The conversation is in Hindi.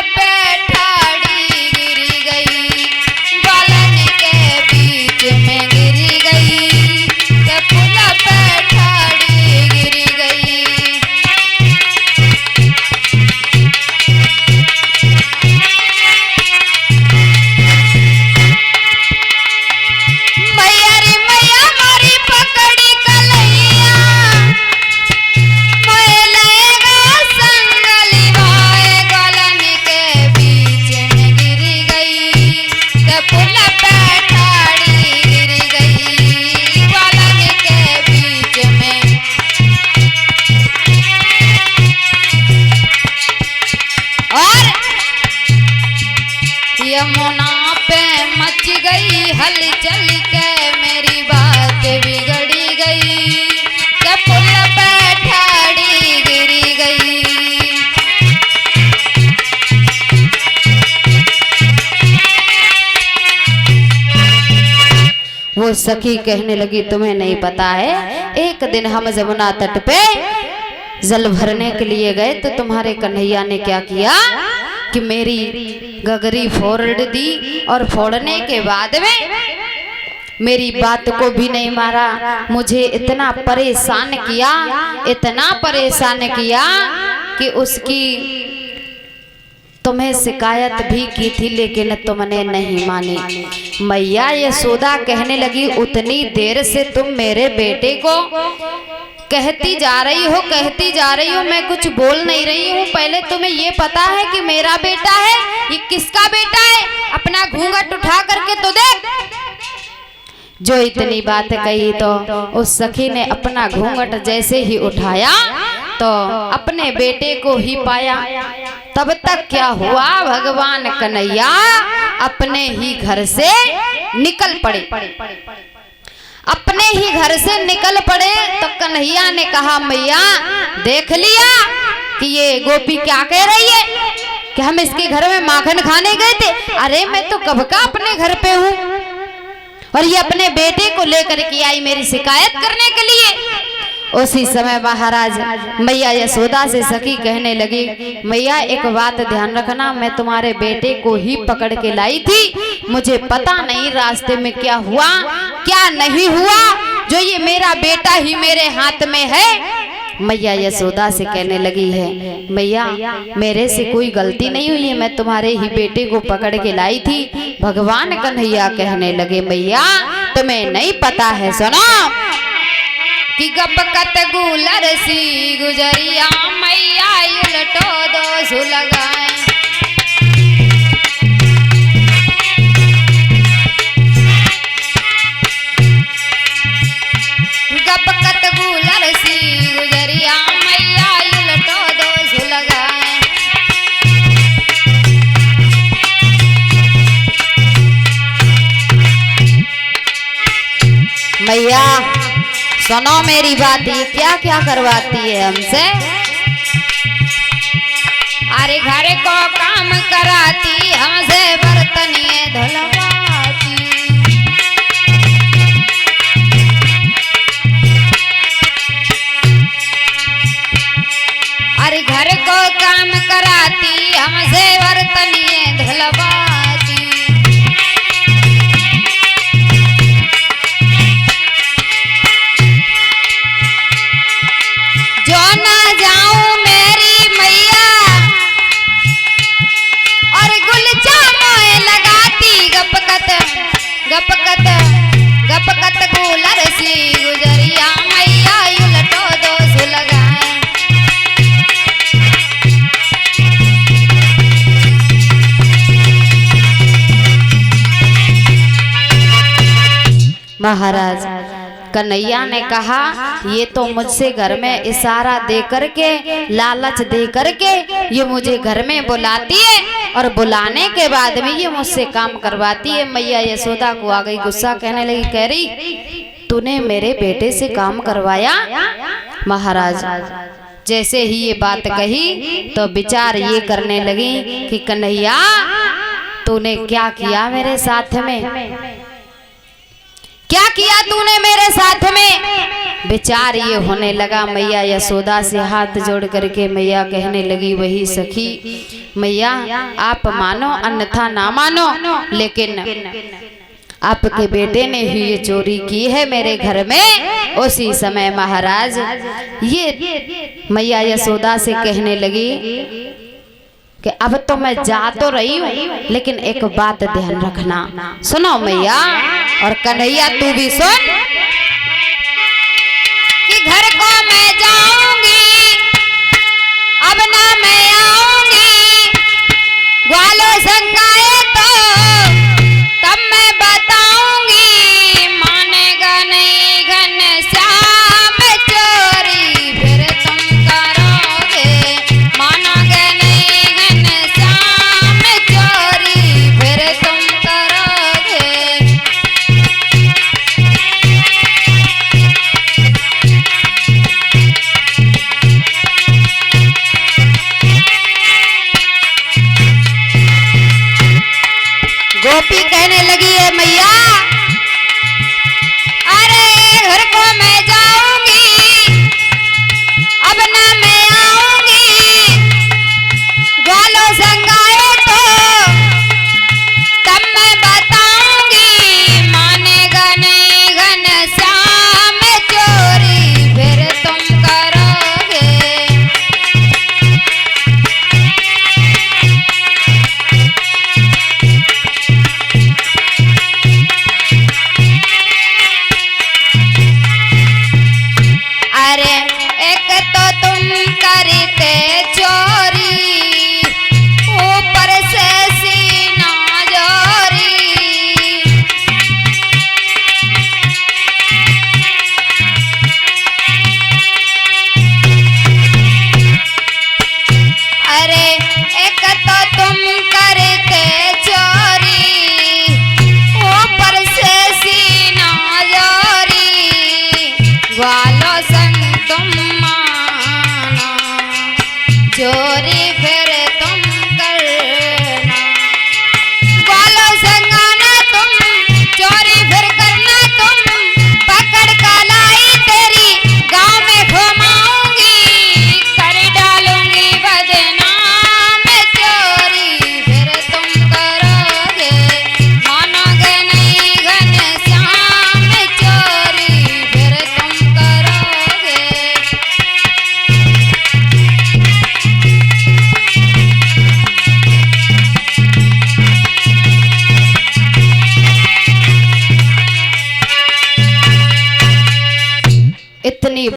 पे ठाड़ी गिरी गई, बालन के बीच में गिरी गई, के पुल पे ठाड़ी गिरी गई। मैया रे मैया मारी पकड़ी कलैया, मोए लेगा संगली भाई, गलन के बीच में गिरी गई, के पुल पे ठाड़ी गिरी गई, गलन के बीच में। और यमुना पे मच गई हलचल के, मेरी बात बिगड़ी गई, के पुल पे ठाड़ी गिरी गई। वो सखी कहने लगी तुम्हें नहीं पता है, एक दिन हम जमुना तट पे जल भरने के लिए गए तो तुम्हारे कन्हैया ने क्या किया कि मेरी गगरी फोड़ दी, और फोड़ने के बाद में मेरी बात को भी नहीं मारा, मुझे इतना परेशान किया, इतना परेशान किया कि उसकी तुम्हें शिकायत भी की थी लेकिन तुमने नहीं मानी। मैया यशोदा कहने लगी उतनी देर से तुम मेरे बेटे को कहती जा रही हो, कहती जा रही हो, मैं कुछ बोल नहीं रही हूँ। पहले तुम्हें ये पता है कि मेरा बेटा है, ये किसका बेटा है? अपना घूंघट उठा करके तो देख। जो इतनी बात कही तो उस सखी ने अपना घूंघट जैसे ही उठाया तो अपने बेटे को ही पाया। तब तक क्या हुआ, भगवान कन्हैया अपने ही घर से निकल पड़े। अपने ही घर से निकल पड़े तो कन्हैया ने कहा मैया देख लिया कि ये गोपी क्या कह रही है कि हम इसके घर में माखन खाने गए थे। अरे मैं तो कब का अपने घर पे हूँ और ये अपने बेटे को लेकर के आई मेरी शिकायत करने के लिए। उसी समय महाराज मैया यशोदा से सखी कहने लगी मैया एक बात ध्यान रखना, मैं तुम्हारे बेटे को ही पकड़ के लाई थी, मुझे पता नहीं रास्ते में क्या हुआ क्या नहीं हुआ, जो ये मेरा बेटा ही मेरे हाथ में है। मैया यशोदा से कहने लगी है मैया मेरे से कोई गलती नहीं हुई है, मैं तुम्हारे ही बेटे को पकड़ के लाई थी। भगवान कन्हैया कहने लगे मैया तुम्हें नहीं पता है, सुनो कि गपकत गुलर सी गुजरिया मैया उलटो दो सुलगाए। गपकत गुलर सी गुजरिया मैया उलटो दो सुलगाए। मैया सुनो मेरी बात, ये क्या क्या करवाती है हमसे। अरे घर को काम कराती हमसे बर्तन ये धुलवाती। अरे घर को काम कराती हमसे बर्तन ये धुलवाती। जो ना जाऊं मेरी मैया और गुलचा मोए लगाती। गपकत गपकत गपकत गुलर सी गुजरिया मैया उलटो दो सुलगाए। महाराज कन्हैया ने कहा ये तो मुझसे घर में इशारा दे करके लालच दे करके ये मुझे घर में बुलाती है और बुलाने के बाद में ये मुझसे काम करवाती है। मैया यशोदा को आ गई गुस्सा, कहने लगी कह रही तूने मेरे बेटे से काम करवाया। महाराज जैसे ही ये बात कही तो विचार ये करने लगी कि कन्हैया तूने क्या किया मेरे साथ में, क्या किया तूने मेरे साथ में। विचार ये होने लगा। मैया यशोदा से हाथ जोड़ करके मैया कहने लगी, वही सखी मैया आप मानो अन्यथा ना मानो, लेकिन आपके बेटे ने ही ये चोरी की है मेरे घर में। उसी समय महाराज ये मैया यशोदा से कहने लगी कि अब तो मैं जा तो रही हूँ, लेकिन एक बात ध्यान रखना। सुनो मैया और कन्हैया तू भी सुन कि घर को मैं जाऊंगी, अब ना मैं आऊंगी, ग्वालों संगाए तो तब मैं बताऊंगी, मानेगा नहीं घनश्याम चोरी फिर तुम करोगे, मानोगे नहीं घनश्याम चोरी फिर तुम करोगे। गोपी कहने लगी है मैया अरे घर को मैं जाऊंगी, अब ना मैं आऊंगी, ग्वालों संगाए तो तब मैं बताऊंगी, मानेगा नहीं घनश्याम चोरी फिर तुम करोगे। अरे एक तो तुम करते चोरी, ऊपर से सीना जोरी, अरे एक तो तुम करते चोरी, ऊपर से सीना जोरी, ग्वालों संग तुम माना, चोरी फिर तुम करना, ग्वालों संग आना तुम, चोरी फिर करना तुम, पकड़ का लाई तेरी गांव में घुमाऊंगी, कर डालूंगी बदनाम, चोरी फिर तुम करोगे, मानोगे नहीं घनश्याम चोरी फिर तुम करोगे। इतनी